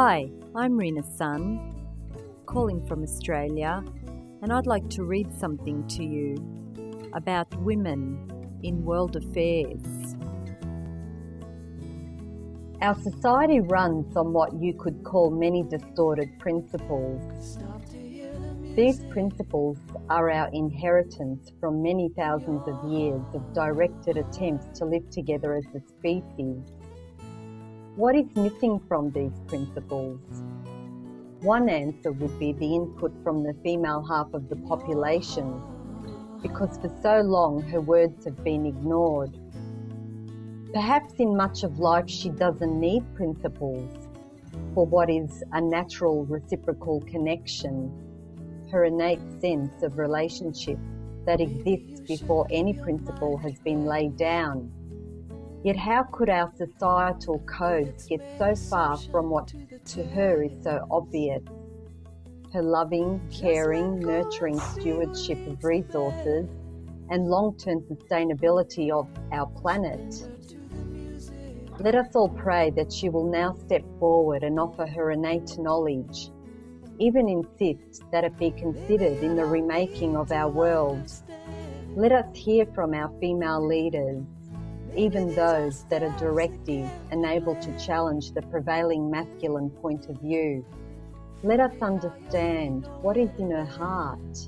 Hi, I'm Reenah's son, calling from Australia, and I'd like to read something to you about women in world affairs. Our society runs on what you could call many distorted principles. These principles are our inheritance from many thousands of years of directed attempts to live together as a species. What is missing from these principles? One answer would be the input from the female half of the population, because for so long her words have been ignored. Perhaps in much of life she doesn't need principles for what is a natural reciprocal connection, her innate sense of relationship that exists before any principle has been laid down. Yet how could our societal codes get so far from what to her is so obvious? Her loving, caring, nurturing stewardship of resources and long-term sustainability of our planet. Let us all pray that she will now step forward and offer her innate knowledge, even insist that it be considered in the remaking of our world. Let us hear from our female leaders, even those that are directive and able to challenge the prevailing masculine point of view. Let us understand what is in her heart,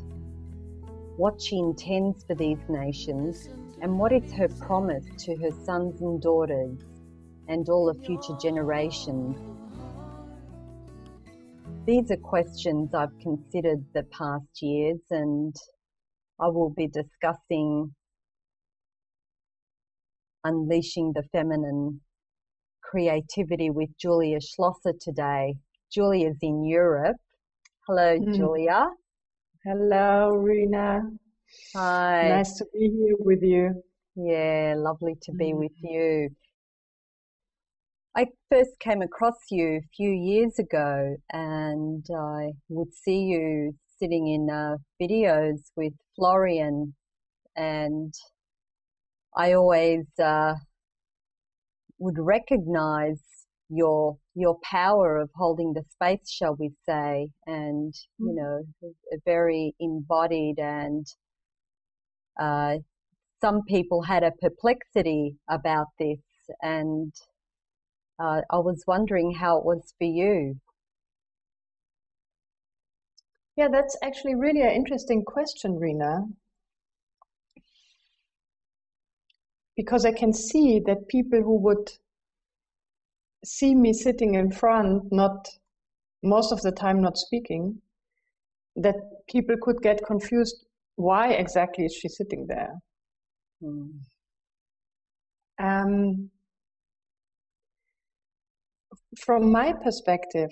what she intends for these nations, and what is her promise to her sons and daughters and all the future generations. These are questions I've considered the past years, and I will be discussing Unleashing the Feminine Creativity with Julia Schlosser today. Julia's in Europe. Hello, Julia. Hello, Reenah. Hi. Nice to be here with you. Yeah, lovely to be with you. I first came across you a few years ago, and I would see you sitting in videos with Florian, and I always would recognize your power of holding the space, shall we say, and you know, a very embodied, and some people had a perplexity about this, and I was wondering how it was for you. Yeah, that's actually really an interesting question, Reenah. Because I can see that people who would see me sitting in front, not most of the time not speaking, that people could get confused. Why exactly is she sitting there? From my perspective,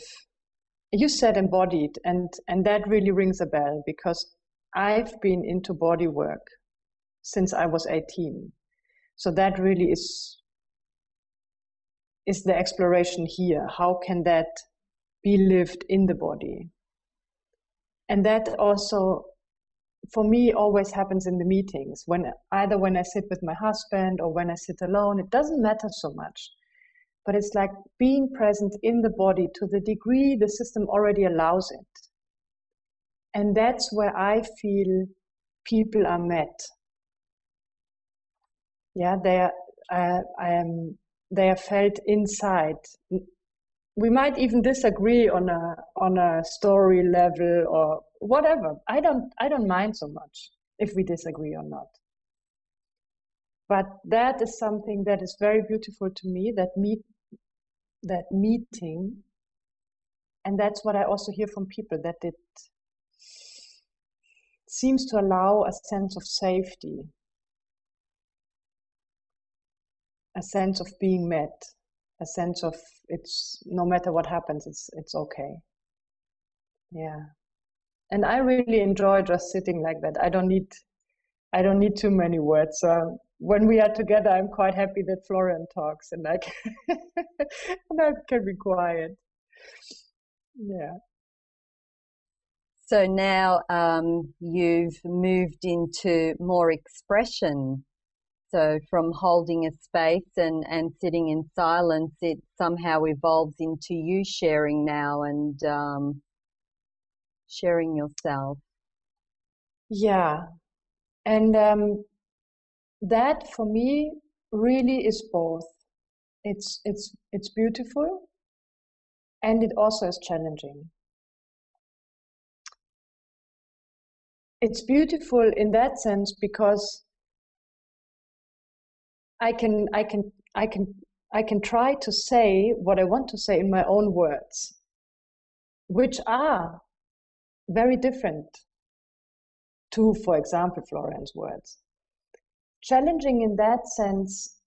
you said embodied, and that really rings a bell, because I've been into body work since I was 18. So that really is the exploration here. How can that be lived in the body? And that also, for me, always happens in the meetings, either when I sit with my husband or when I sit alone. It doesn't matter so much. But it's like being present in the body to the degree the system already allows it. And that's where I feel people are met. Yeah, they are felt inside. We might even disagree on a story level or whatever. I don't mind so much if we disagree or not. But that is something that is very beautiful to me, that meeting. And that's what I also hear from people, that it seems to allow a sense of safety, a sense of being met, a sense of it's no matter what happens, it's okay. Yeah. And I really enjoy just sitting like that. I don't need too many words. When we are together, I'm quite happy that Florian talks, and I can be quiet. Yeah. So now you've moved into more expression. So from holding a space and sitting in silence, it somehow evolves into you sharing now and sharing yourself. Yeah. And that for me really is both. It's beautiful, and it also is challenging. It's beautiful in that sense because I can try to say what I want to say in my own words, which are very different to, for example, Florian's words. Challenging in that sense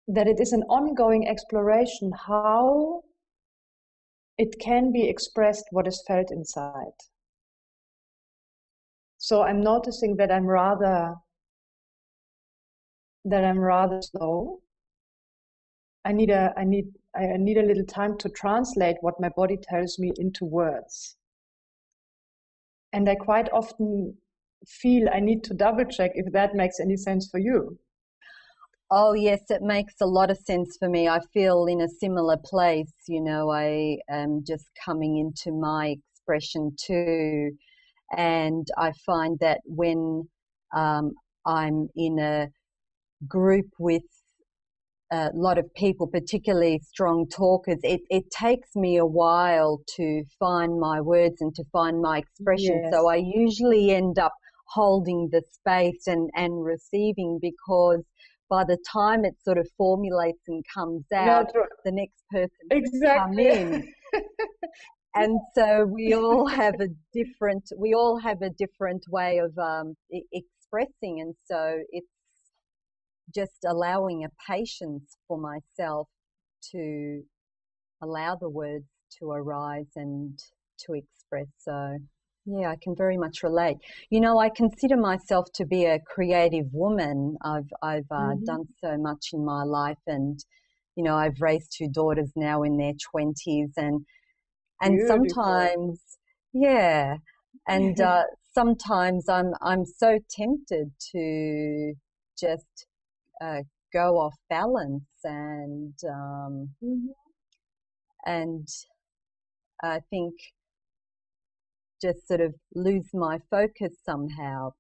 that it is an ongoing exploration how it can be expressed what is felt inside. So I'm noticing that I'm rather slow. I need a little time to translate what my body tells me into words. And I quite often feel I need to double check if that makes any sense for you. Oh, yes, it makes a lot of sense for me. I feel in a similar place. I am just coming into my expression too. And I find that when I'm in a group with a lot of people, particularly strong talkers, it takes me a while to find my words and to find my expression. Yes. So I usually end up holding the space and receiving, because by the time it sort of formulates and comes out, the next person exactly come in. And so we all have a different way of expressing, and so it's just allowing a patience for myself to allow the words to arise and to express. So yeah, I can very much relate. I consider myself to be a creative woman. I've done so much in my life, and I've raised two daughters now in their 20s, and sometimes, yeah, and sometimes I'm so tempted to just go off balance and I think just sort of lose my focus somehow.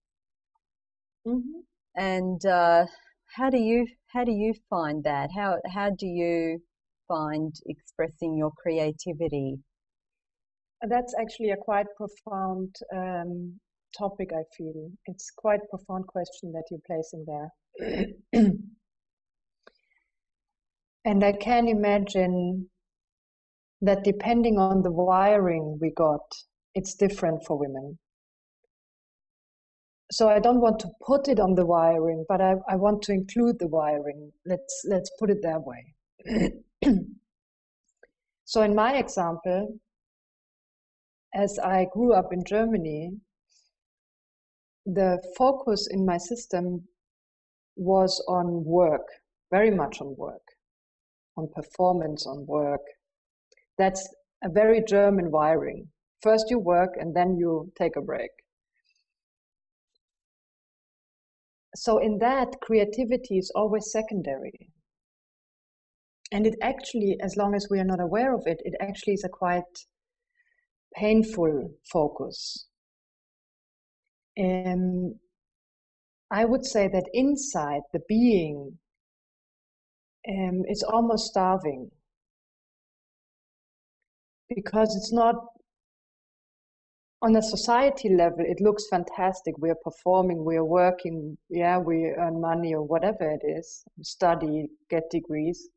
And how do you find that? How do you find expressing your creativity? That's actually a quite profound topic, I feel. It's quite a profound question that you're placing there. And I can imagine that depending on the wiring we got, it's different for women. So I don't want to put it on the wiring, but I want to include the wiring. Let's put it that way. So in my example, as I grew up in Germany, the focus in my system was on work, very much on work, on performance, on work. That's a very German wiring. First you work and then you take a break. So in that, creativity is always secondary. And it actually, as long as we are not aware of it, it actually is a quite painful focus. I would say that inside the being is almost starving, because it's not on a society level. It looks fantastic. We are performing, we are working, yeah, we earn money or whatever it is, study, get degrees.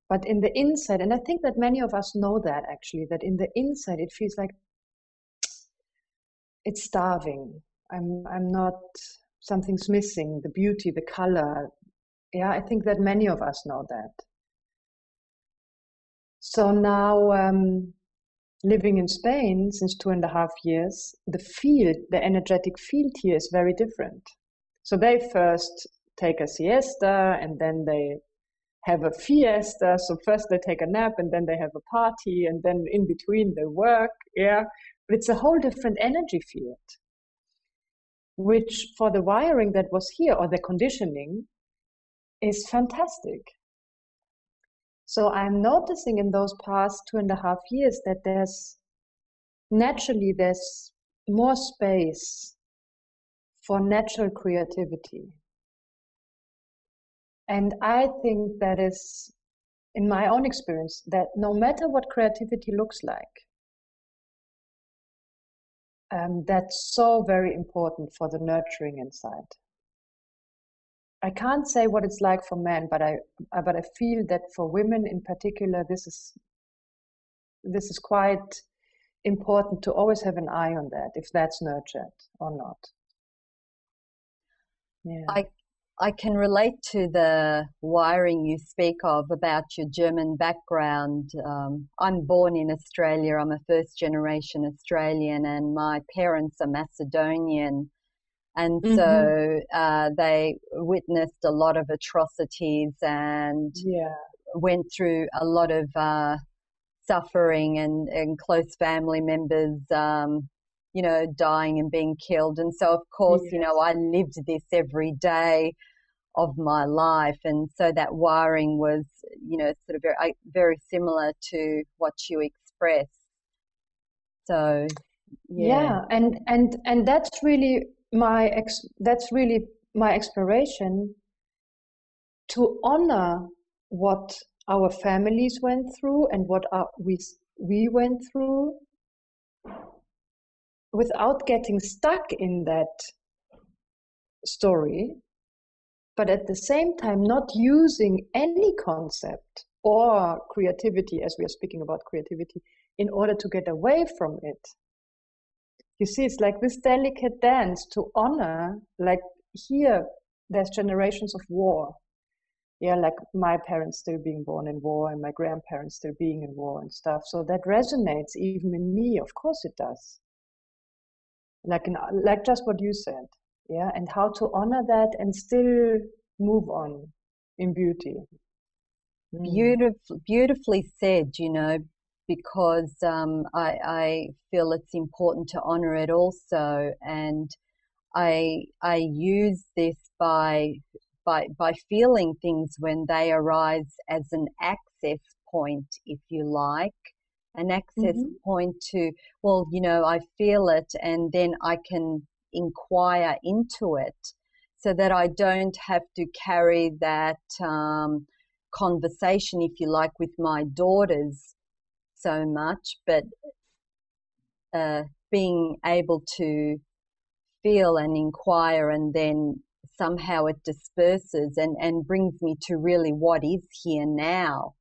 But in the inside, and I think that many of us know that actually, that in the inside it feels like it's starving. I'm not, something's missing, the beauty, the color. Yeah, I think that many of us know that. So now, living in Spain since 2.5 years, the energetic field here is very different. So they first take a siesta and then they have a fiesta. So first they take a nap and then they have a party and then in between they work. Yeah, but it's a whole different energy field. which for the wiring that was here, or the conditioning, is fantastic. So I'm noticing in those past 2.5 years that there's more space for natural creativity. And I think that is, in my own experience, that no matter what creativity looks like, that's so very important for the nurturing inside. I can't say what it's like for men, but I feel that for women in particular, this is quite important to always have an eye on that, if that's nurtured or not. Yeah. I can relate to the wiring you speak of about your German background. I'm born in Australia. I'm a first generation Australian, and my parents are Macedonian. And so they witnessed a lot of atrocities and went through a lot of suffering and close family members, dying and being killed. And so, of course, I lived this every day of my life. And so that wiring was, sort of very similar to what you expressed. So, and that's really my exploration, to honor what our families went through and what we went through, without getting stuck in that story, but at the same time not using any concept or creativity, as we are speaking about creativity, in order to get away from it. You see, it's like this delicate dance to honor, like here, there's generations of war. Yeah, like my parents still being born in war and my grandparents still being in war and stuff. So that resonates even in me. Of course it does. Like just what you said. Yeah, and how to honor that and still move on in beauty. Beautifully said, because I feel it's important to honor it also. And I use this by feeling things when they arise as an access point, if you like, an access point to, I feel it, and then I can inquire into it, so that I don't have to carry that conversation, if you like, with my daughters so much, but being able to feel and inquire, and then somehow it disperses and brings me to really what is here now.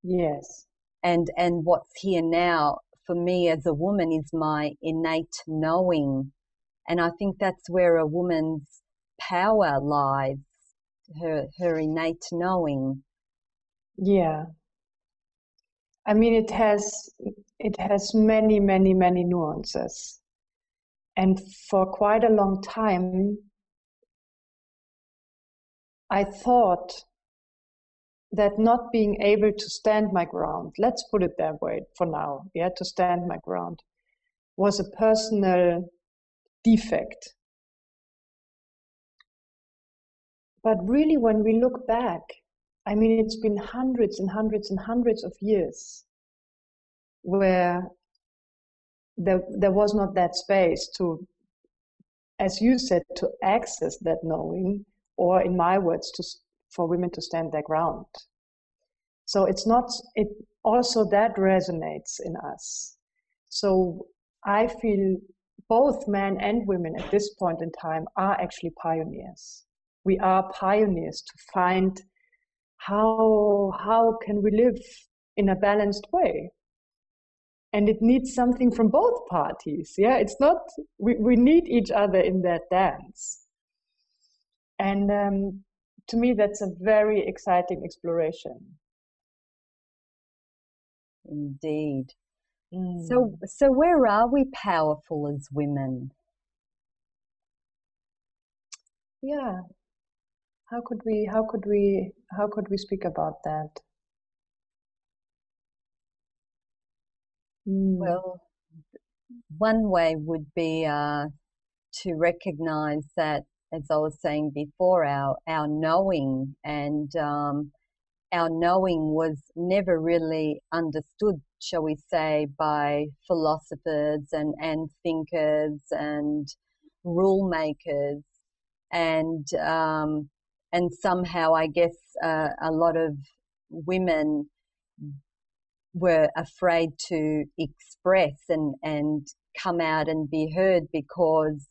Yes. And what's here now for me as a woman is my innate knowing. And I think that's where a woman's power lies, her innate knowing. Yeah. I mean, it has many, many, many nuances. And for quite a long time, I thought that not being able to stand my ground, let's put it that way for now, to stand my ground, was a personal defect. But really, when we look back, I mean, it's been hundreds and hundreds and hundreds of years where there was not that space to, as you said, to access that knowing, or in my words, for women to stand their ground. So it also that resonates in us. So I feel both men and women at this point in time are actually pioneers. We are pioneers to find how can we live in a balanced way. And it needs something from both parties. Yeah, it's not, we need each other in that dance. And to me, that's a very exciting exploration. Indeed. So where are we powerful as women? Yeah. How could we speak about that? Well, one way would be to recognize that, as I was saying before, our knowing and our knowing was never really understood, shall we say, by philosophers and thinkers and rule makers, and somehow I guess a lot of women were afraid to express and come out and be heard because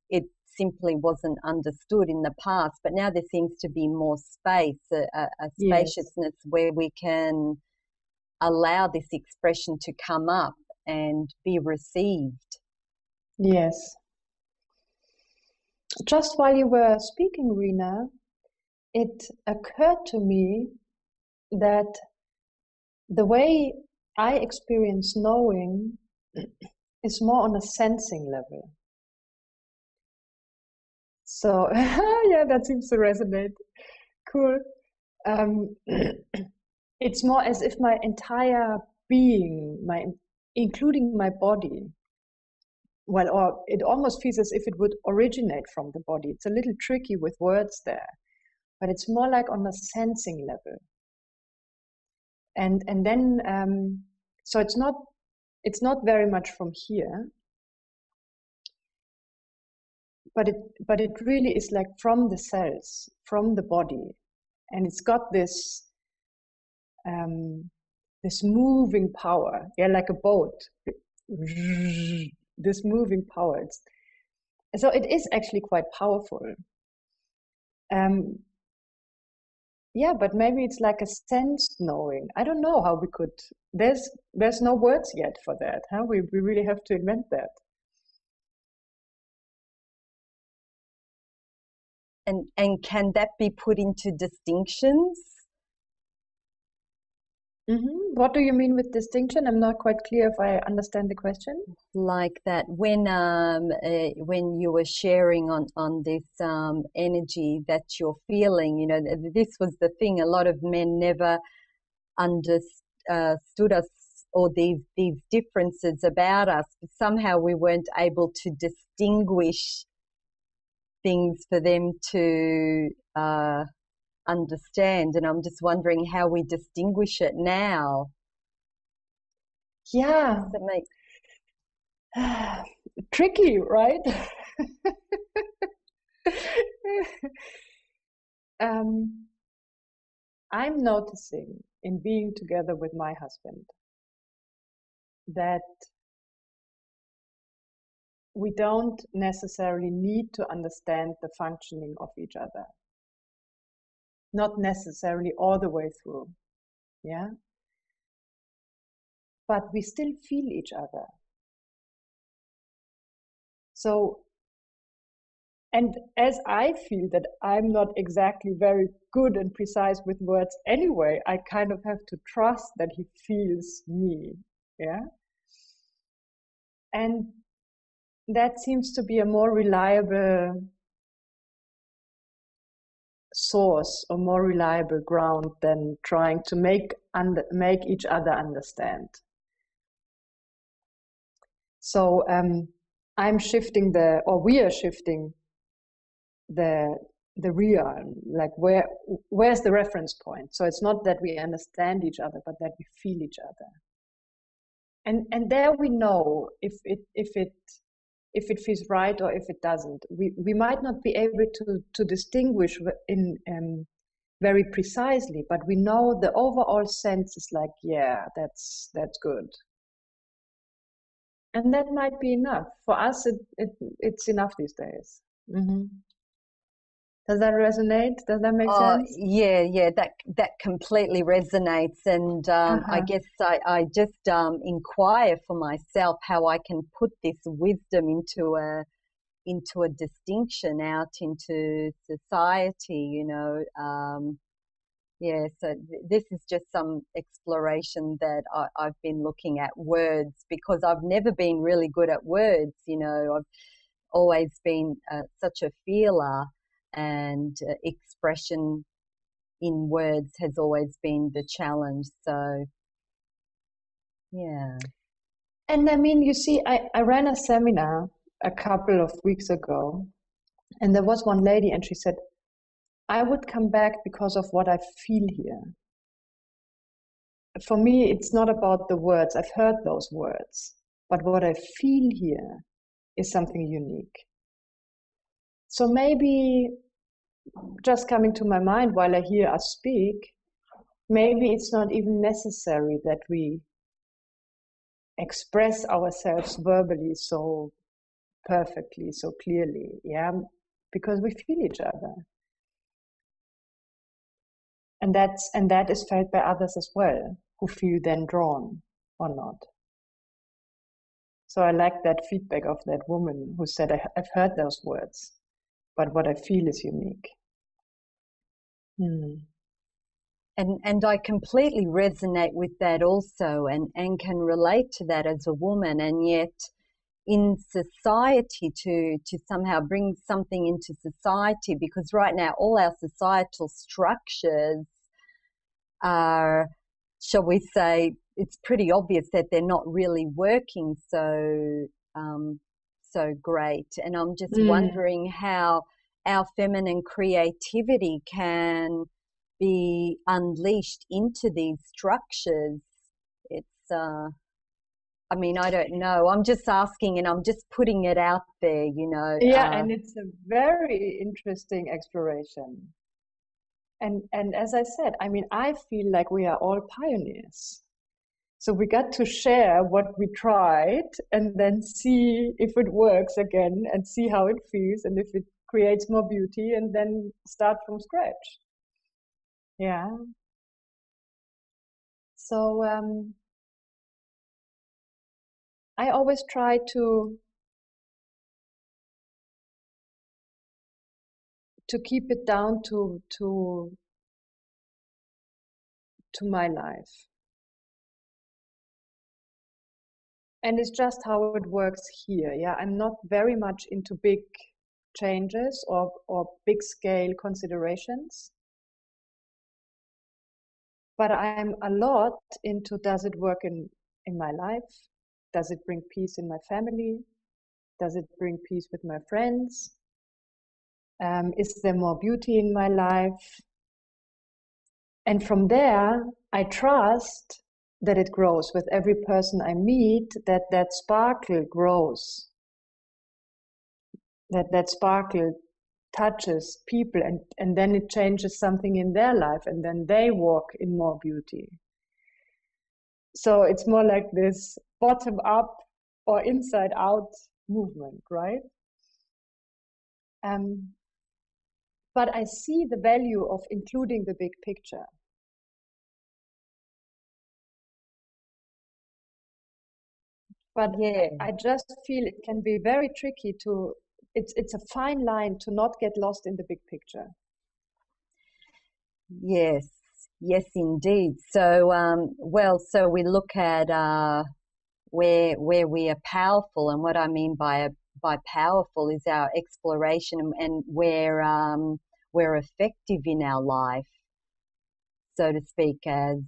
it simply wasn't understood in the past. But now there seems to be more space, a spaciousness where we can allow this expression to come up and be received. Yes. Just while you were speaking, Reenah, it occurred to me that the way I experience knowing is more on a sensing level. So, yeah, that seems to resonate. Cool. It's more as if my entire being, including my body, well, or it almost feels as if it would originate from the body. It's a little tricky with words there, but it's more like on a sensing level. And then, so it's not very much from here, but it really is like from the cells, from the body, and it's got this this moving power, yeah, like a boat, this moving power. So it is actually quite powerful. Yeah, but maybe it's like a sensed knowing. I don't know how we could. There's no words yet for that, huh? We really have to invent that. And can that be put into distinctions? Mm-hmm. What do you mean with distinction? I'm not quite clear if I understand the question. Like that, when you were sharing on this energy that you're feeling, you know, this was the thing. A lot of men never understood us or these differences about us. Somehow we weren't able to distinguish things for them to understand, and I'm just wondering how we distinguish it now. Yeah. Does that make tricky, right? I'm noticing in being together with my husband that we don't necessarily need to understand the functioning of each other. Not necessarily all the way through, yeah? But we still feel each other. So, and as I feel that I'm not exactly very good and precise with words anyway, I kind of have to trust that he feels me, yeah? And that seems to be a more reliable source or more reliable ground than trying to make each other understand. So I'm shifting we are shifting the realm, like where's the reference point? So it's not that we understand each other, but that we feel each other. And there we know if it feels right or if it doesn't. We might not be able to distinguish in very precisely, but we know the overall sense is like, yeah, that's good. And that might be enough. For us, it's enough these days. Mm-hmm. Does that resonate? Does that make sense? Yeah, that completely resonates. And I guess I just inquire for myself how I can put this wisdom into a distinction out into society, you know. Yeah, so this is just some exploration that I've been looking at words, because I've never been really good at words, you know. I've always been such a feeler, and expression in words has always been the challenge. So, yeah. And I mean, you see, I ran a seminar a couple of weeks ago, and there was one lady, and she said, I would come back because of what I feel here. For me, it's not about the words. I've heard those words, but what I feel here is something unique. So maybe just coming to my mind while I hear us speak, maybe it's not even necessary that we express ourselves verbally so perfectly, so clearly, yeah, because we feel each other. And that is felt by others as well, who feel then drawn or not. So I like that feedback of that woman who said, I've heard those words, but what I feel is unique. And I completely resonate with that also, and can relate to that as a woman. And yet in society, to somehow bring something into society, because right now all our societal structures are, shall we say, it's pretty obvious that they're not really working so great. And I'm just wondering how our feminine creativity can be unleashed into these structures. It's I mean, I don't know. I'm just asking, and I'm just putting it out there, you know. Yeah, and it's a very interesting exploration. And as I said, I mean, I feel like we are all pioneers. So we got to share what we tried and then see if it works again and see how it feels and if it creates more beauty, and then start from scratch. Yeah. So I always try to keep it down to my life. And it's just how it works here. Yeah, I'm not very much into big changes or big scale considerations. But I'm a lot into, does it work in my life? Does it bring peace in my family? Does it bring peace with my friends? Is there more beauty in my life? And from there, I trust that it grows with every person I meet, that sparkle grows, that sparkle touches people, and then it changes something in their life, and then they walk in more beauty. So it's more like this bottom up or inside out movement, right? But I see the value of including the big picture. But yeah, I just feel it can be very tricky to, it's a fine line to not get lost in the big picture. Yes, yes, indeed. So, well, so we look at where we are powerful, and what I mean by powerful is our exploration and where we're effective in our life, so to speak, as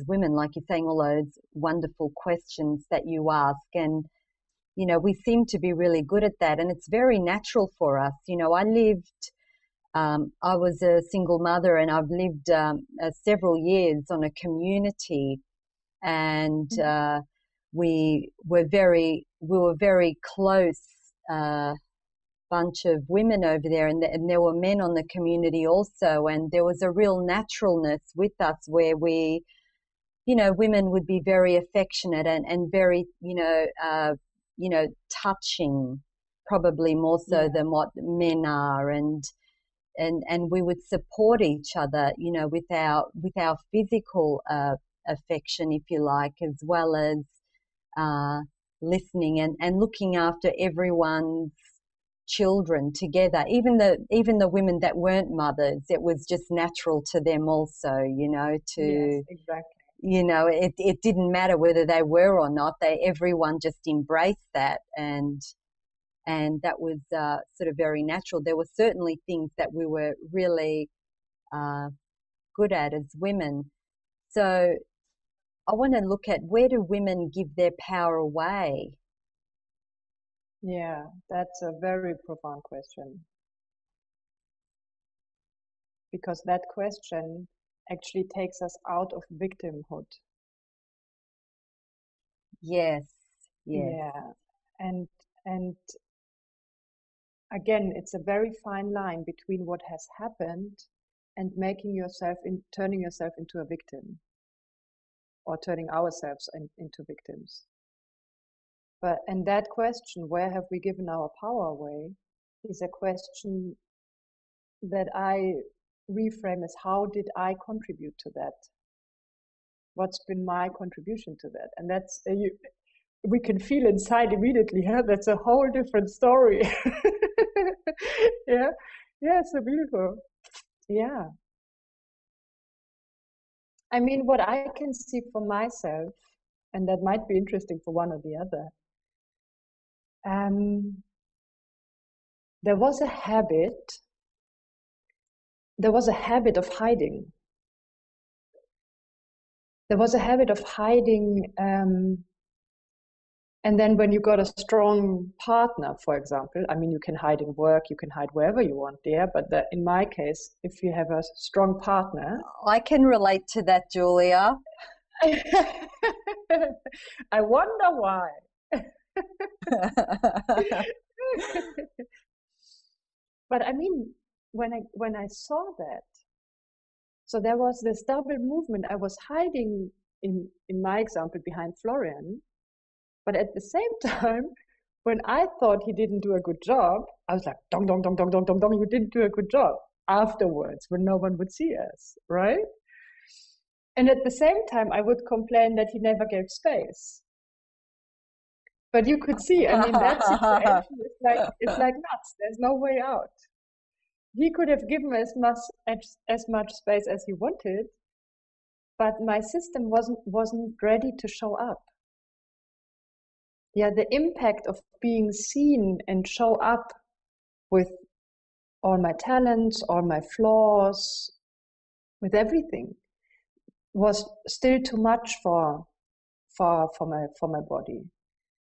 women, like you're saying, all those wonderful questions that you ask. And, you know, we seem to be really good at that. And it's very natural for us. You know, I was a single mother, and I've lived several years on a community, and we were very close bunch of women over there, and there were men on the community also, and there was a real naturalness with us where we, you know, women would be very affectionate and very, you know, touching, probably more so than what men are, and we would support each other, you know, with our physical affection, if you like, as well as listening and looking after everyone's children together. Even the women that weren't mothers, it was just natural to them also, you know, to yes, exactly. You know, it didn't matter whether they were or not. Everyone just embraced that, and that was sort of very natural. There were certainly things that we were really good at as women. So I want to look at, where do women give their power away? Yeah, that's a very profound question, because that question actually takes us out of victimhood. Yes, yes. Yeah. And and again, it's a very fine line between what has happened and turning yourself into a victim, or turning ourselves into victims. And that question, where have we given our power away, is a question that I reframe as, how did I contribute to that? What's been my contribution to that? And that's we can feel inside immediately, huh? That's a whole different story. Yeah, yeah, so beautiful. Yeah, I mean, what I can see for myself, and that might be interesting for one or the other, um, there was a habit. There was a habit of hiding. There was a habit of hiding. And then when you got a strong partner, for example, I mean, you can hide in work, you can hide wherever you want there, but in my case, if you have a strong partner. I can relate to that, Julia. I wonder why. But I mean, when I saw that, so there was this double movement. I was hiding in my example behind Florian, but at the same time, when I thought he didn't do a good job, I was like, dong, dong, dong, dong, dong, dong, dong, you didn't do a good job afterwards when no one would see us, right? And at the same time, I would complain that he never gave space. But you could see, I mean, that situation it's like nuts. There's no way out. He could have given as much space as he wanted, but my system wasn't ready to show up. Yeah, the impact of being seen and show up with all my talents, all my flaws, with everything, was still too much for my body.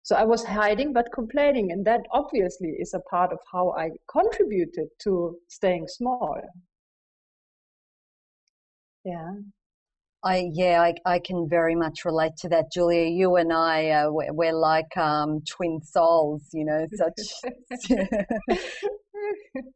So I was hiding but complaining, and that obviously is a part of how I contributed to staying small. Yeah. I can very much relate to that, Julia. You and I, we're like twin souls, you know, such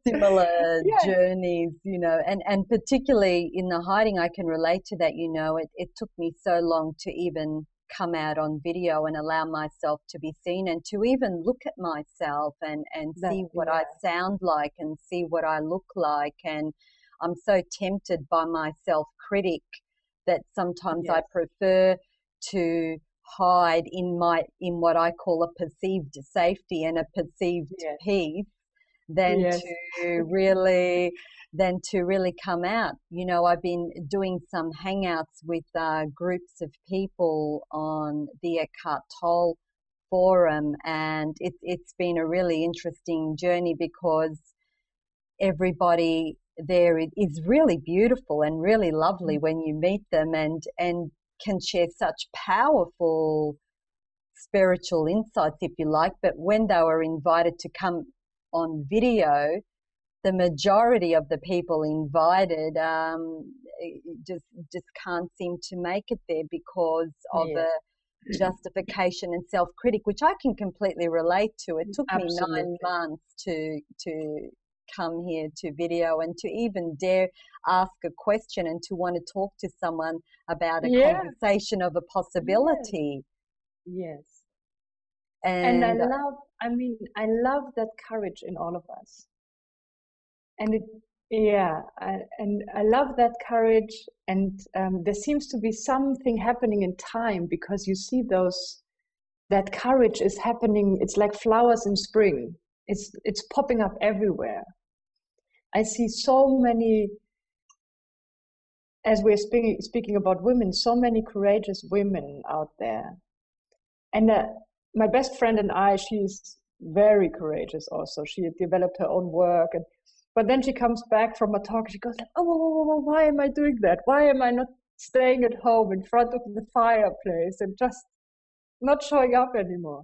similar Yeah. journeys, you know, and particularly in the hiding, I can relate to that. You know, it took me so long to even come out on video and allow myself to be seen, and to even look at myself and see what I sound like and see what I look like. And I'm so tempted by my self-critic that sometimes I prefer to hide in what I call a perceived safety and a perceived peace than to really come out. You know, I've been doing some hangouts with groups of people on the Eckhart Tolle forum, and it's been a really interesting journey because everybody there is really beautiful and really lovely when you meet them, and can share such powerful spiritual insights, if you like. But when they were invited to come on video, the majority of the people invited just can't seem to make it there because of a justification and self-critic, which I can completely relate to. It took me 9 months to come here to video and to even dare ask a question and to want to talk to someone about a conversation of a possibility. Yes. And I love that courage in all of us. And I love that courage. And there seems to be something happening in time, because you see that courage is happening. It's like flowers in spring. It's popping up everywhere. I see so many, as we're speaking about women, so many courageous women out there. And my best friend and I, she's very courageous also. She had developed her own work. But then she comes back from a talk, she goes like, oh, why am I doing that? Why am I not staying at home in front of the fireplace and just not showing up anymore?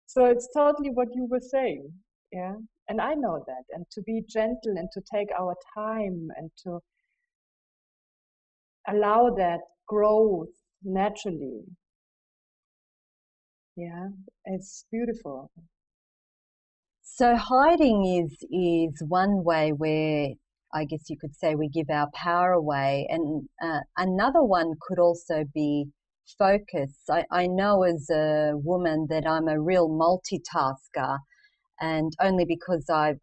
So it's totally what you were saying. Yeah. And I know that. And to be gentle and to take our time and to allow that growth naturally. Yeah. It's beautiful. So hiding is one way where I guess you could say we give our power away, and another one could also be focus. I know as a woman that I'm a real multitasker, and only because I've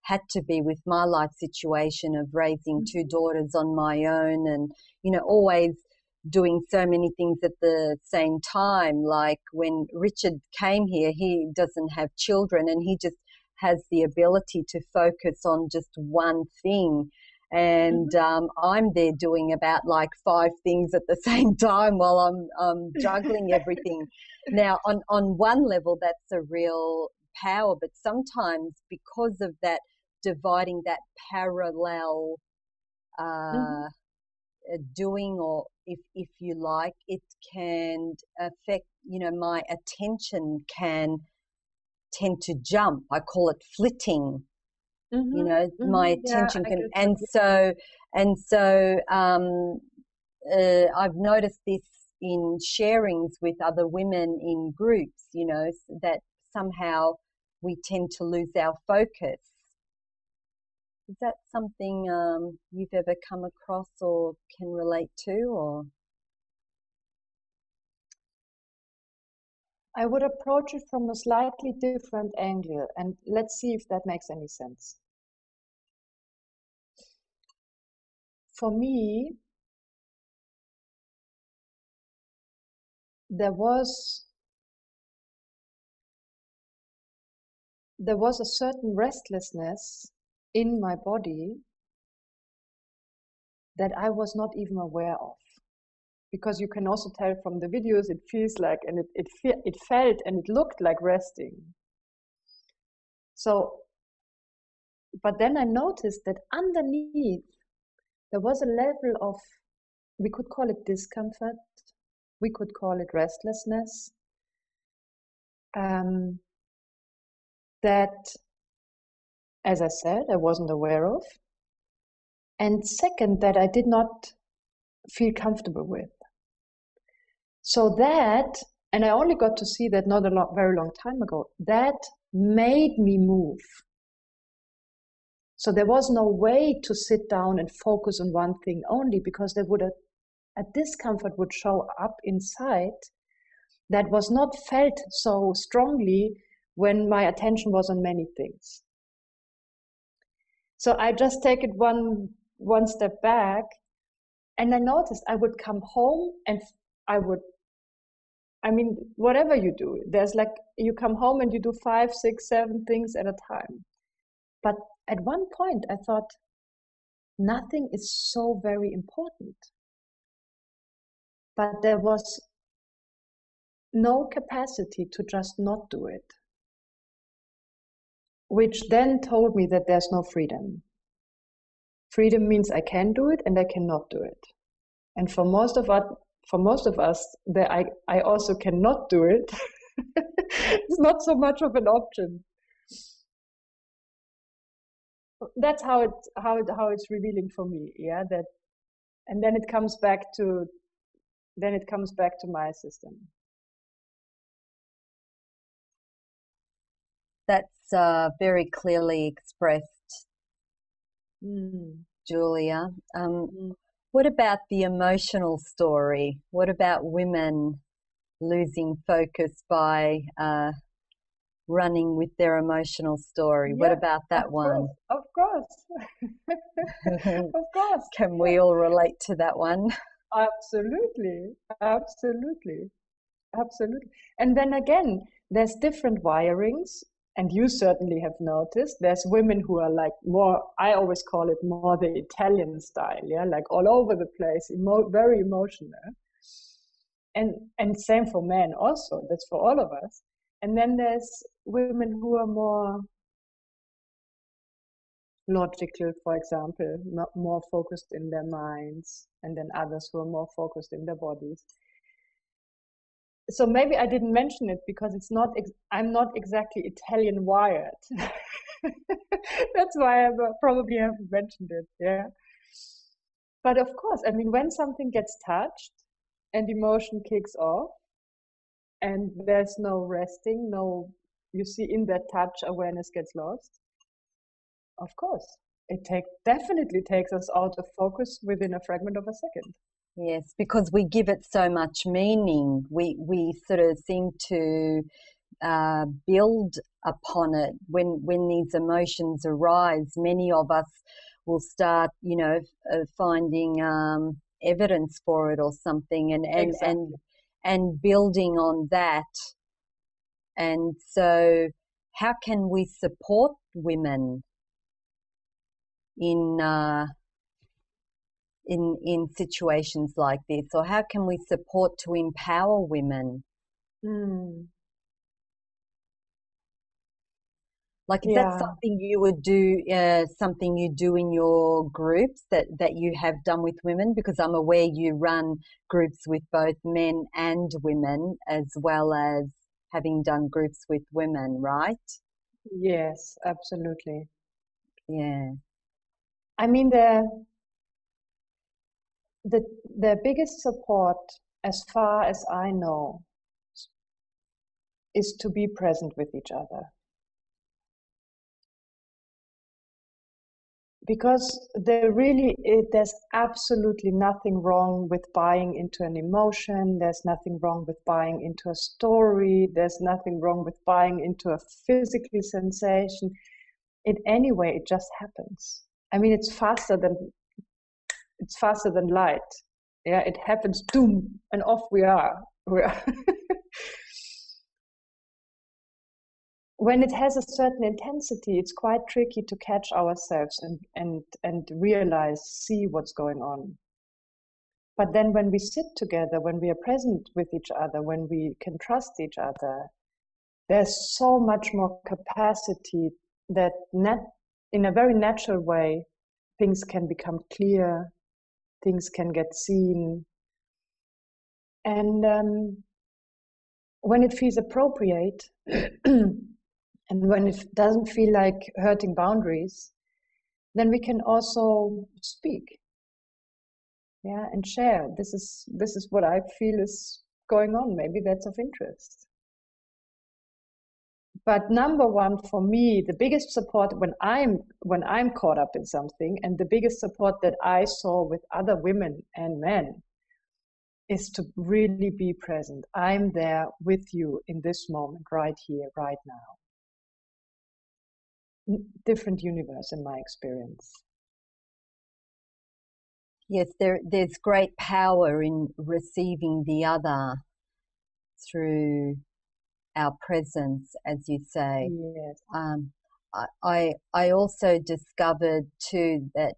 had to be with my life situation of raising two daughters on my own, and always doing so many things at the same time. Like when Richard came here, he doesn't have children, and he just has the ability to focus on just one thing. And I'm there doing about like 5 things at the same time while I'm juggling everything. Now, on one level, that's a real power, but sometimes because of that dividing, that parallel doing, or if you like, it can affect, my attention can tend to jump. I call it flitting. My Yeah, attention I can, get and that. so I've noticed this in sharings with other women in groups, that somehow we tend to lose our focus. Is that something you've ever come across or can relate to? Or I would approach it from a slightly different angle, and let's see if that makes any sense. For me, there was a certain restlessness in my body that I was not even aware of. Because you can also tell from the videos, it feels like, and it felt and it looked like resting. So, but then I noticed that underneath there was a level of, we could call it discomfort, we could call it restlessness, that, as I said, I wasn't aware of. And second, that I did not feel comfortable with. So that, and I only got to see that not a very long time ago, that made me move. So there was no way to sit down and focus on one thing only, because there would a discomfort would show up inside that was not felt so strongly when my attention was on many things. So I just take it one step back, and I noticed I would come home and whatever you do, there's like, you come home and you do 5, 6, 7 things at a time. But at one point I thought, nothing is so very important. But there was no capacity to just not do it, which then told me that there's no freedom. Freedom means I can do it and I cannot do it. And for most of us, I also cannot do it. It's not so much of an option. That's how it's revealing for me. Yeah, that, and then it comes back to my system. that's very clearly expressed, Julia. What about the emotional story? What about women losing focus by running with their emotional story? Yeah, what about that one? Of course. Of course. Can we all relate to that one? Absolutely. Absolutely. Absolutely. And then again, there's different wirings, and you certainly have noticed there's women who are like more, I always call it more the Italian style, yeah, like all over the place, very emotional. And same for men also, that's for all of us. And then there's women who are more logical, for example, more focused in their minds, and then others who are more focused in their bodies. so maybe I didn't mention it because it's not, I'm not exactly Italian wired. That's why I probably haven't mentioned it. Yeah. But of course, I mean, when something gets touched and emotion kicks off and there's no resting, no, you see in that touch, awareness gets lost. Of course, definitely takes us out of focus within a fragment of a second. Yes, because we give it so much meaning. We sort of seem to build upon it when these emotions arise. Many of us will start, finding evidence for it or something, Exactly. and building on that. And so, how can we support women in situations like this, or how can we support to empower women? Like, is that Yeah. something you would do, something you do in your groups that you have done with women? Because I'm aware you run groups with both men and women, as well as having done groups with women, right? Yes, absolutely. Yeah. I mean, the biggest support, as far as I know, is to be present with each other. Because there's absolutely nothing wrong with buying into an emotion. There's nothing wrong with buying into a story. There's nothing wrong with buying into a physical sensation. In any way, it just happens. I mean, it's faster than light. Yeah, it happens, doom, and off we are. When it has a certain intensity, it's quite tricky to catch ourselves and realize, see what's going on. But then when we sit together, when we are present with each other, when we can trust each other, there's so much more capacity that in a very natural way, things can become clear, things can get seen. And when it feels appropriate, and when it doesn't feel like hurting boundaries, then we can also speak, yeah, and share. This is what I feel is going on. Maybe that's of interest. But number one for me, the biggest support when I'm caught up in something, and the biggest support that I saw with other women and men, is to really be present. I'm there with you in this moment, right here, right now. Different universe in my experience. Yes, there's great power in receiving the other through our presence, as you say. Yes. I also discovered too that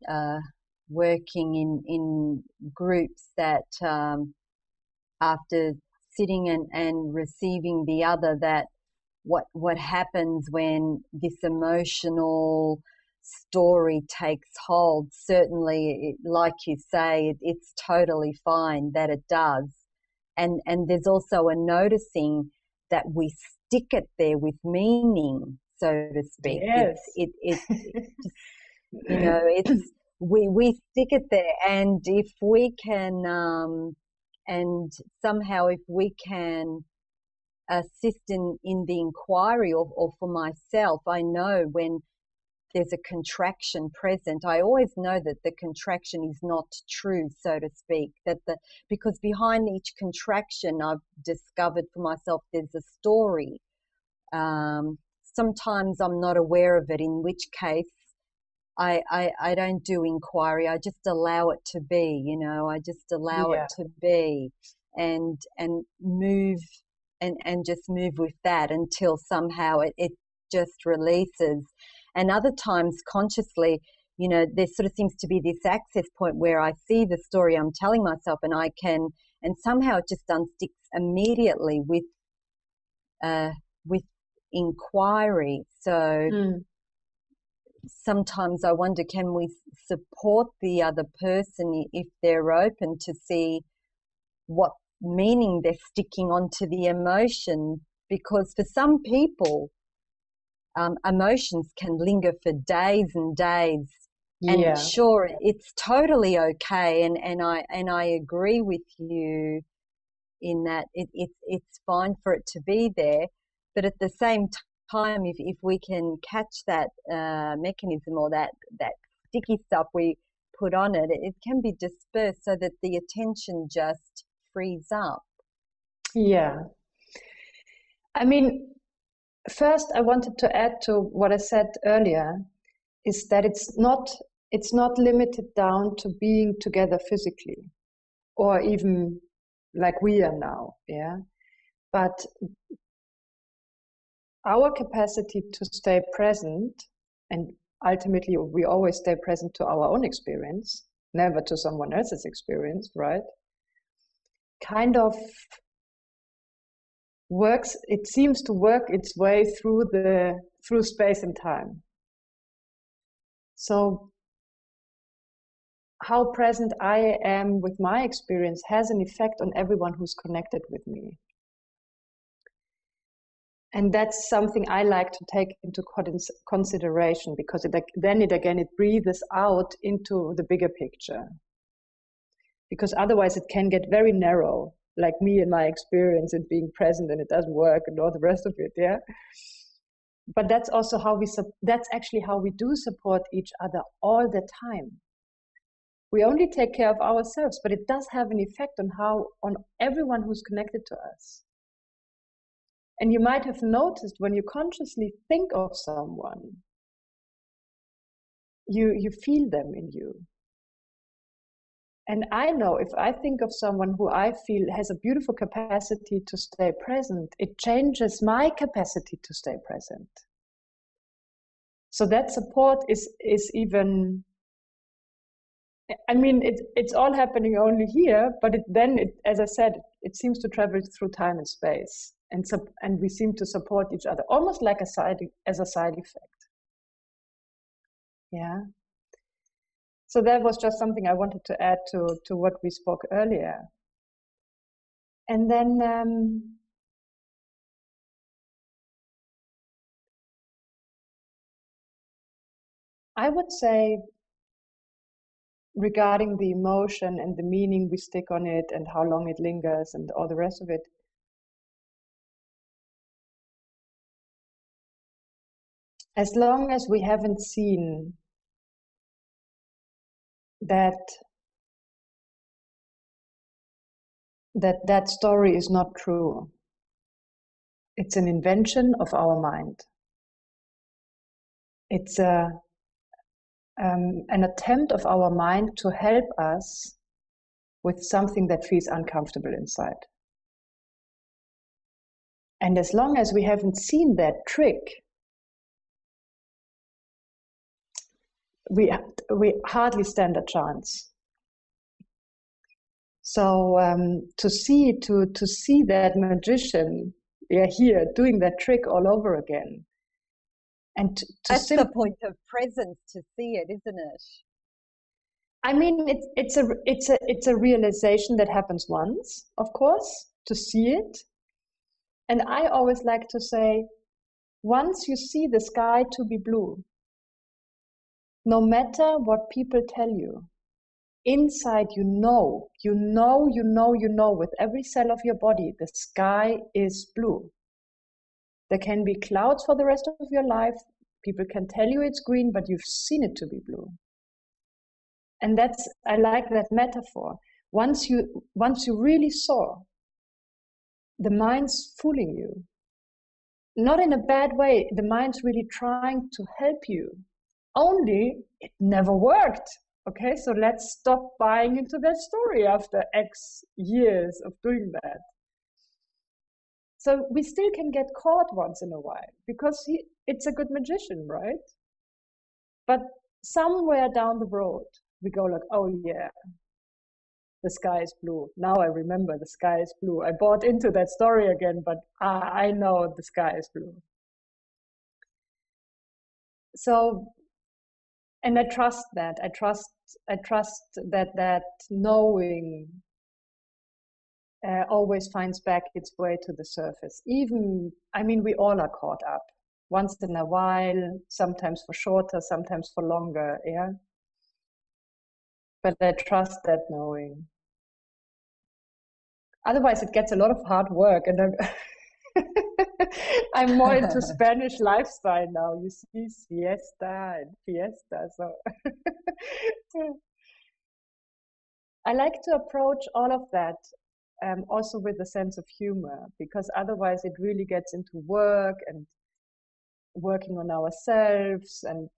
working in groups that after sitting and receiving the other, that what happens when this emotional story takes hold, certainly, like you say, it's totally fine that it does. And there's also a noticing that we stick it there with meaning, so to speak. Yes. It just, it's we stick it there, and if we can and somehow if we can assist in the inquiry, or for myself, I know when there's a contraction present, I always know that the contraction is not true, so to speak, because behind each contraction, I've discovered for myself, there's a story. Sometimes I'm not aware of it, in which case I don't do inquiry. I just allow it to be, I just allow it to be, and move and just move with that until somehow it just releases. And other times consciously, there sort of seems to be this access point where I see the story I'm telling myself, and somehow it just unsticks immediately with inquiry. So sometimes I wonder, can we support the other person if they're open to see what's meaning they're sticking onto the emotion, because for some people, emotions can linger for days and days. Yeah. And sure, it's totally okay, and I agree with you in that it's fine for it to be there, but at the same time, if we can catch that mechanism or that sticky stuff we put on it, it can be dispersed so that the attention just frees up. Yeah. I mean, first I wanted to add to what I said earlier, is that it's not limited down to being together physically, or even like we are now, yeah. But our capacity to stay present, and ultimately we always stay present to our own experience, never to someone else's experience, right? Kind of works, it seems to work its way through space and time. So how present I am with my experience has an effect on everyone who's connected with me. And that's something I like to take into consideration, because it breathes out into the bigger picture. Because otherwise it can get very narrow, like me and my experience in being present, and it doesn't work and all the rest of it, yeah? But that's also that's actually how we do support each other all the time. We only take care of ourselves, but it does have an effect on everyone who's connected to us. And you might have noticed, when you consciously think of someone, you feel them in you. And I know if I think of someone who I feel has a beautiful capacity to stay present, it changes my capacity to stay present. So that support is even, I mean, it's all happening only here, but as I said, it seems to travel through time and space, and we seem to support each other, almost like as a side effect. Yeah. So that was just something I wanted to add to what we spoke earlier. And then I would say, regarding the emotion and the meaning we stick on it and how long it lingers and all the rest of it, as long as we haven't seen that story is not true, it's an invention of our mind. It's an attempt of our mind to help us with something that feels uncomfortable inside. And as long as we haven't seen that trick, we hardly stand a chance. So to see that magician here doing that trick all over again, and that's the point of presence, to see it, isn't it? I mean, it's a realization that happens once, of course, to see it. And I always like to say, once you see the sky to be blue, no matter what people tell you, inside you know with every cell of your body, the sky is blue. There can be clouds for the rest of your life. People can tell you it's green, but you've seen it to be blue. And I like that metaphor. Once you really saw, the mind's fooling you. Not in a bad way. The mind's really trying to help you. Only it never worked. Okay, so let's stop buying into that story after X years of doing that. So we still can get caught once in a while, because it's a good magician, right? But somewhere down the road, we go like, oh yeah, the sky is blue. Now I remember the sky is blue. I bought into that story again, but I know the sky is blue. So, and I trust that. I trust that knowing always finds back its way to the surface. Even, I mean, we all are caught up once in a while, sometimes for shorter, sometimes for longer, yeah. But I trust that knowing. Otherwise, it gets a lot of hard work, and I'm more into Spanish lifestyle now. You see, siesta and fiesta. So I like to approach all of that also with a sense of humor, because otherwise it really gets into work and working on ourselves, and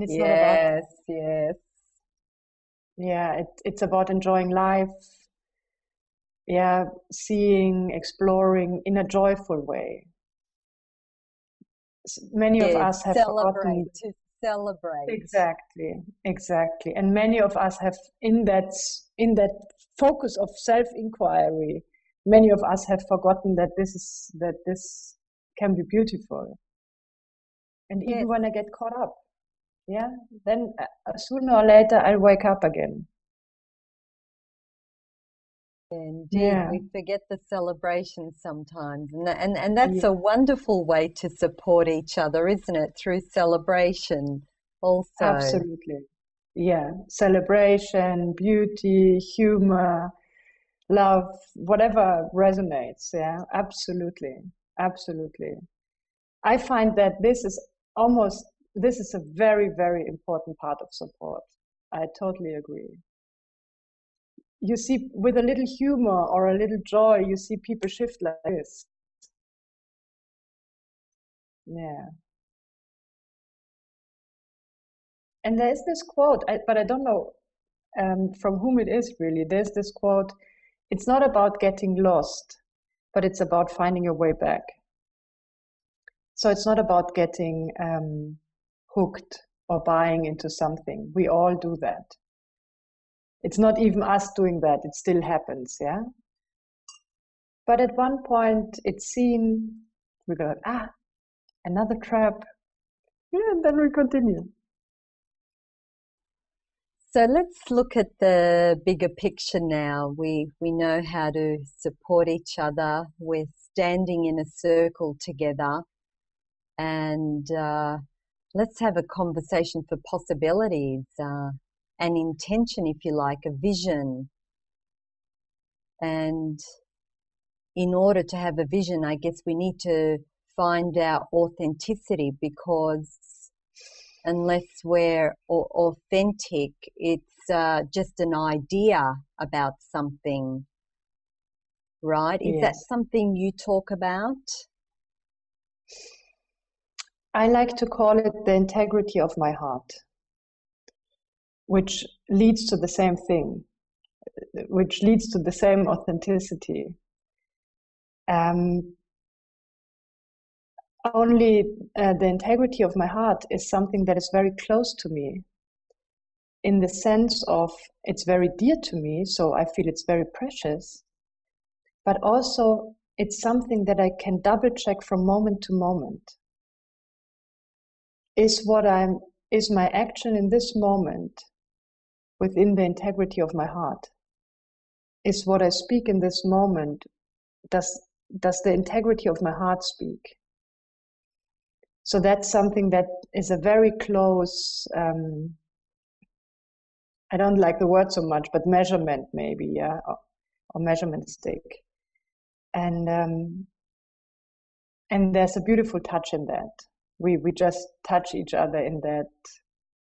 it's not about, yes. Yeah, it's about enjoying life, yeah, seeing, exploring in a joyful way. Many of us have forgotten. To celebrate. Exactly. And many of us have, in that focus of self-inquiry, many of us have forgotten that this can be beautiful. And even when I get caught up, yeah, then sooner or later I'll wake up again. Indeed, we forget the celebration sometimes, and that's a wonderful way to support each other, isn't it? Through celebration, also. Absolutely, yeah. Celebration, beauty, humor, love, whatever resonates. Yeah, absolutely. I find that this is a very, very important part of support. I totally agree. You see, with a little humor or a little joy, you see people shift like this. Yeah. And there's this quote, but I don't know from whom it is really. There's this quote, it's not about getting lost, but it's about finding your way back. So it's not about getting hooked or buying into something. We all do that. It's not even us doing that. It still happens, yeah? But at one point, it's seen, we go, another trap. Yeah, and then we continue. So let's look at the bigger picture now. We know how to support each other. We're standing in a circle together. And let's have a conversation for possibilities, an intention, if you like, a vision. And in order to have a vision, I guess we need to find our authenticity, because unless we're authentic, it's just an idea about something, right? Is that something you talk about? I like to call it the integrity of my heart, which leads to the same thing, which leads to the same authenticity. Only the integrity of my heart is something that is very close to me, in the sense of it's very dear to me, so I feel it's very precious, but also it's something that I can double check from moment to moment. Is my action in this moment within the integrity of my heart? Is what I speak in this moment, does the integrity of my heart speak? So that's something that is a very close, I don't like the word so much, but measurement maybe, yeah, or measurement stick. And there's a beautiful touch in that. We just touch each other in that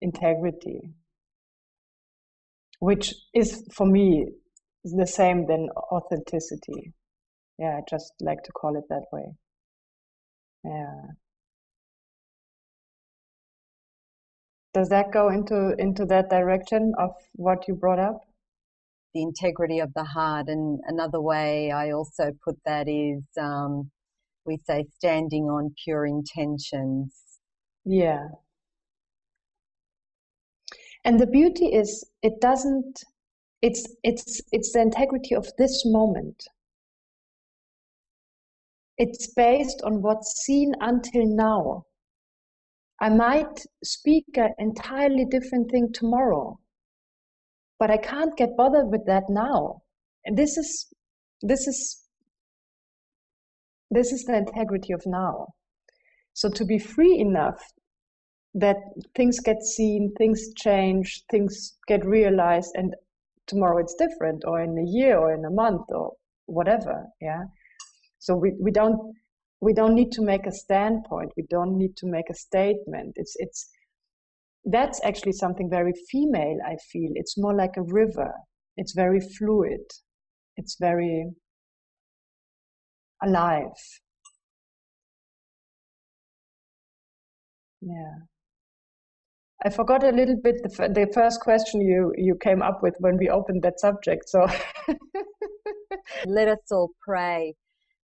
integrity, which is for me the same than authenticity. Yeah, I just like to call it that way. Yeah. Does that go into that direction of what you brought up? The integrity of the heart. And another way I also put that is, we say, standing on pure intentions. Yeah. And the beauty is, it's the integrity of this moment. It's based on what's seen until now. I might speak an entirely different thing tomorrow, but I can't get bothered with that now. And this is the integrity of now. So to be free enough that things get seen, things change, things get realized, and tomorrow it's different, or in a year, or in a month, or whatever. Yeah. So we don't need to make a standpoint. We don't need to make a statement. That's actually something very female, I feel. It's more like a river. It's very fluid. It's very alive. Yeah. I forgot a little bit the first question you came up with when we opened that subject. So let us all pray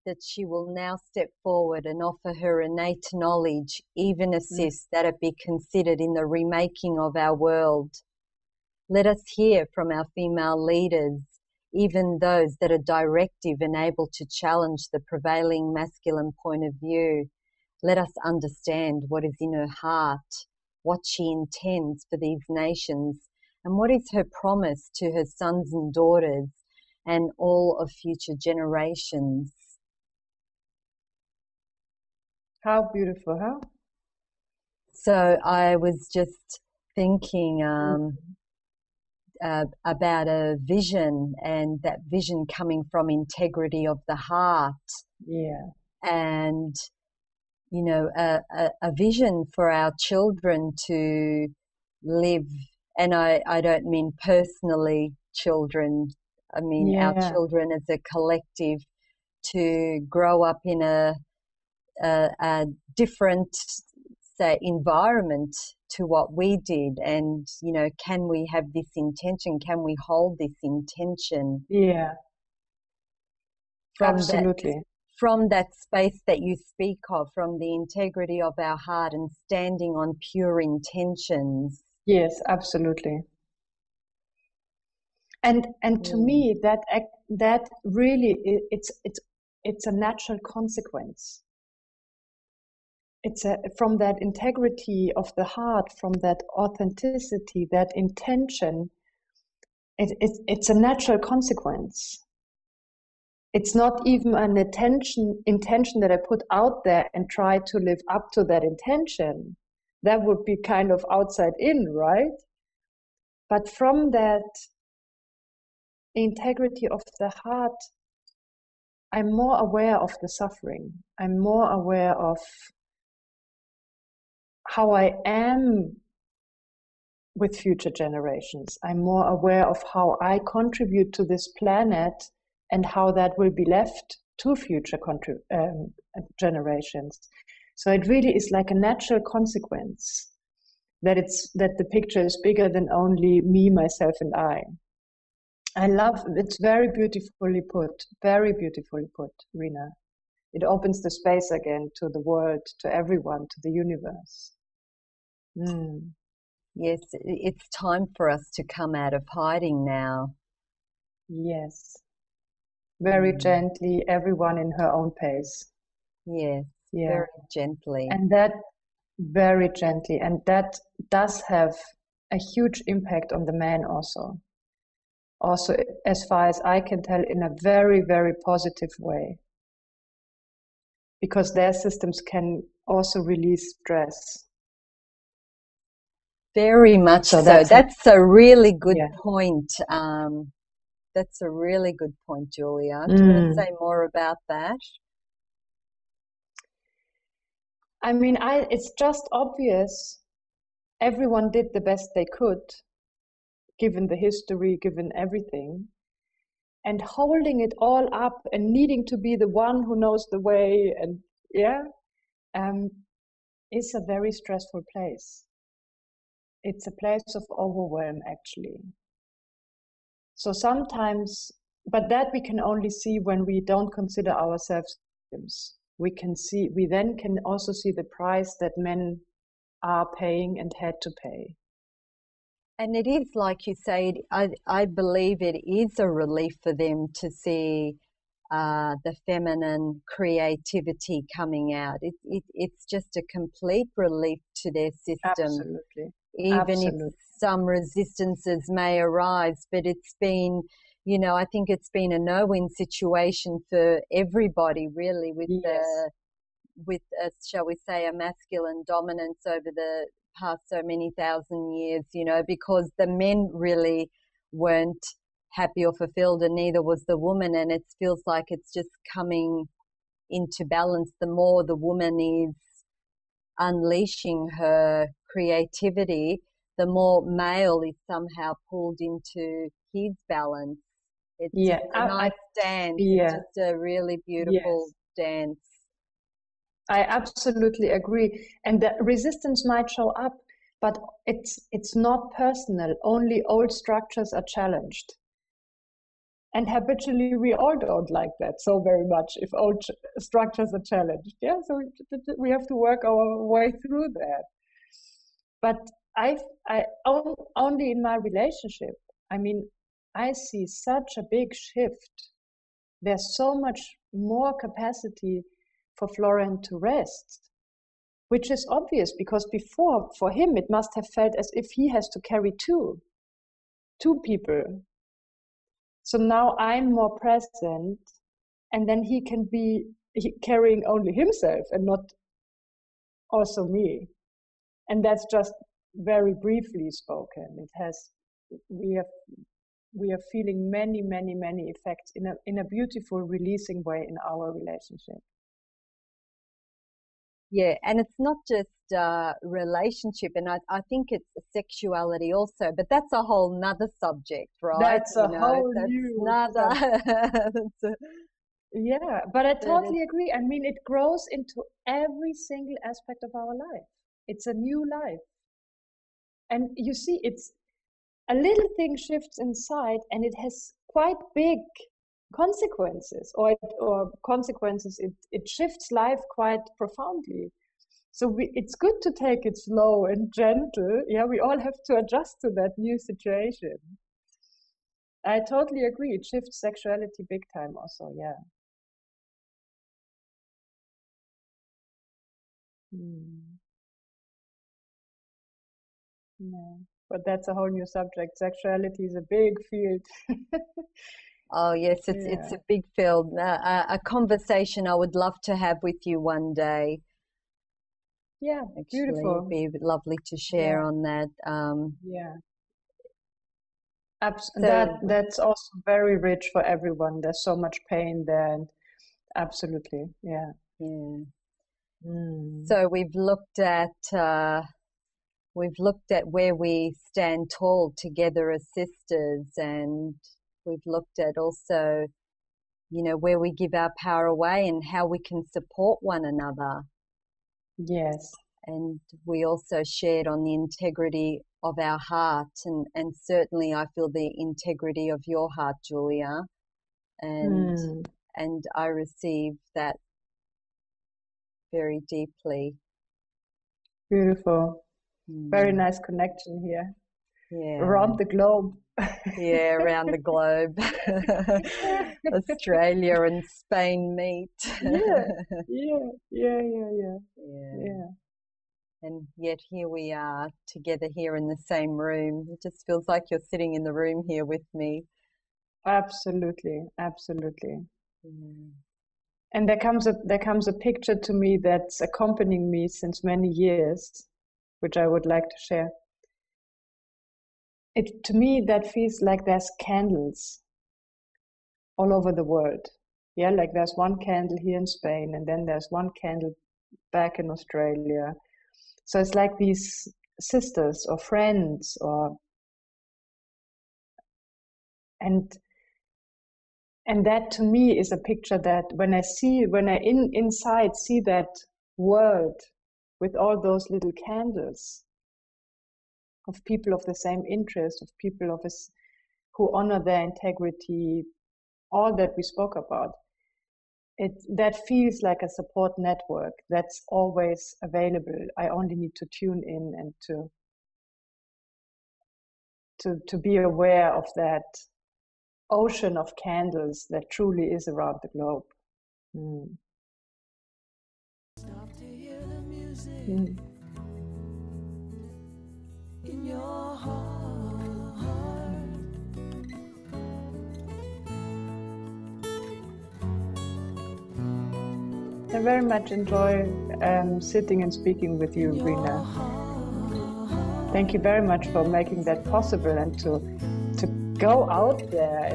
that she will now step forward and offer her innate knowledge, even assist that it be considered in the remaking of our world. Let us hear from our female leaders, even those that are directive and able to challenge the prevailing masculine point of view. Let us understand what is in her heart, what she intends for these nations, and what is her promise to her sons and daughters and all of future generations. How beautiful, huh? So I was just thinking about a vision, and that vision coming from integrity of the heart. Yeah. And, you know, a vision for our children to live, and I don't mean personally children, I mean our children as a collective, to grow up in a different, say, environment to what we did. And, you know, can we have this intention? Can we hold this intention? Yeah. Absolutely. From that space that you speak of, from the integrity of our heart and standing on pure intentions. Yes, absolutely. And to me, that really it's a natural consequence. It's from that integrity of the heart, from that authenticity, that intention. It's a natural consequence. It's not even an intention that I put out there and try to live up to that intention. That would be kind of outside in, right? But from that integrity of the heart, I'm more aware of the suffering. I'm more aware of how I am with future generations. I'm more aware of how I contribute to this planet and how that will be left to future generations. So it really is like a natural consequence that the picture is bigger than only me, myself, and I. I love it's very beautifully put, Reenah. It opens the space again to the world, to everyone, to the universe. Yes, it's time for us to come out of hiding now. Yes. Very gently, everyone in her own pace. Yes, very gently. And that very gently. And that does have a huge impact on the man also. Also, as far as I can tell, in a very, very positive way. Because their systems can also release stress. Very much so. That's a really good point. That's a really good point, Julia. Do you want to say more about that? I mean, it's just obvious. Everyone did the best they could, given the history, given everything. And holding it all up and needing to be the one who knows the way and is a very stressful place. It's a place of overwhelm, actually. So sometimes, but that we can only see when we don't consider ourselves victims. We then can also see the price that men are paying and had to pay. And it is, like you say, I believe it is a relief for them to see the feminine creativity coming out. It's just a complete relief to their system. Absolutely. even if Absolutely. some resistances may arise. But it's been, you know, I think it's been a no-win situation for everybody, really, with Yes. shall we say, a masculine dominance over the past so many thousand years, you know, because the men really weren't happy or fulfilled, and neither was the woman. And it feels like it's just coming into balance the more the woman is unleashing her creativity, the more male is somehow pulled into his balance. It's Yeah. just a nice dance. It's Yeah. just a really beautiful Yes. dance. I absolutely agree. And the resistance might show up, but it's not personal. Only old structures are challenged. And habitually, we all don't like that so very much if old structures are challenged. Yeah, so we have to work our way through that. But only in my relationship, I mean, I see such a big shift. There's so much more capacity for Florian to rest, which is obvious because before, for him, it must have felt as if he has to carry two people. So now I'm more present, and then he can be carrying only himself and not also me. And that's just very briefly spoken. It has, we are feeling many, many, many effects in a beautiful, releasing way in our relationship. Yeah, and it's not just relationship, and I think it's sexuality also, but that's a whole nother subject, right? That's a whole new That's yeah, but I but totally agree. I mean, it grows into every single aspect of our life. It's a new life. And you see, it's a little thing shifts inside and it has quite big consequences or consequences. It shifts life quite profoundly. So it's good to take it slow and gentle. Yeah, we all have to adjust to that new situation. I totally agree. It shifts sexuality big time also. Yeah. Hmm. Yeah. But that's a whole new subject. Sexuality is a big field. oh yes, it's Yeah. a big field, a conversation I would love to have with you one day. Yeah. Actually, it'd Beautiful. be lovely to share Yeah. on that. Yeah. So That's also very rich for everyone. There's so much pain there, and absolutely, yeah. yeah, Mm. so we've looked at where we stand tall together as sisters, and we've looked at also, you know, where we give our power away and how we can support one another. Yes. And we also shared on the integrity of our heart, and certainly I feel the integrity of your heart, Julia, and Mm. and I receive that very deeply. Beautiful. Very Mm. nice connection here Yeah. around the globe. Yeah, around the globe. Australia and Spain meet. Yeah, yeah, yeah, yeah, yeah, Yeah. yeah. And yet here we are together here in the same room. It just feels like you're sitting in the room here with me. Absolutely, absolutely. Mm. And there comes a picture to me that's accompanying me since many years, which I would like to share. It to me that feels like there's candles all over the world. Yeah, like there's one candle here in Spain, and then there's one candle back in Australia. So it's like these sisters or friends or and and that to me is a picture that when I inside see that world with all those little candles of people of the same interest, of people who honor their integrity, all that we spoke about. That feels like a support network that's always available. I only need to tune in and to be aware of that ocean of candles that truly is around the globe. Mm. Mm. in your heart. I very much enjoy sitting and speaking with you, Reenah. Thank you very much for making that possible, and to go out there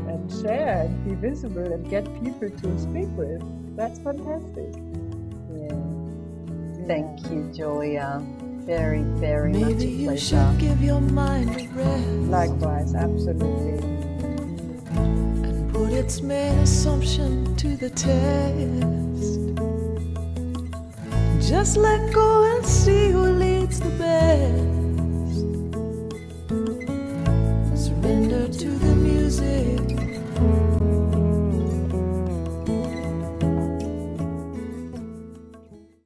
and share and be visible and get people to speak with. That's fantastic. Yeah. Thank you, Joya. Very, very much a pleasure. Maybe you should give your mind a rest. Likewise, absolutely. And put its main assumption to the test. Just let go and see who leads the best.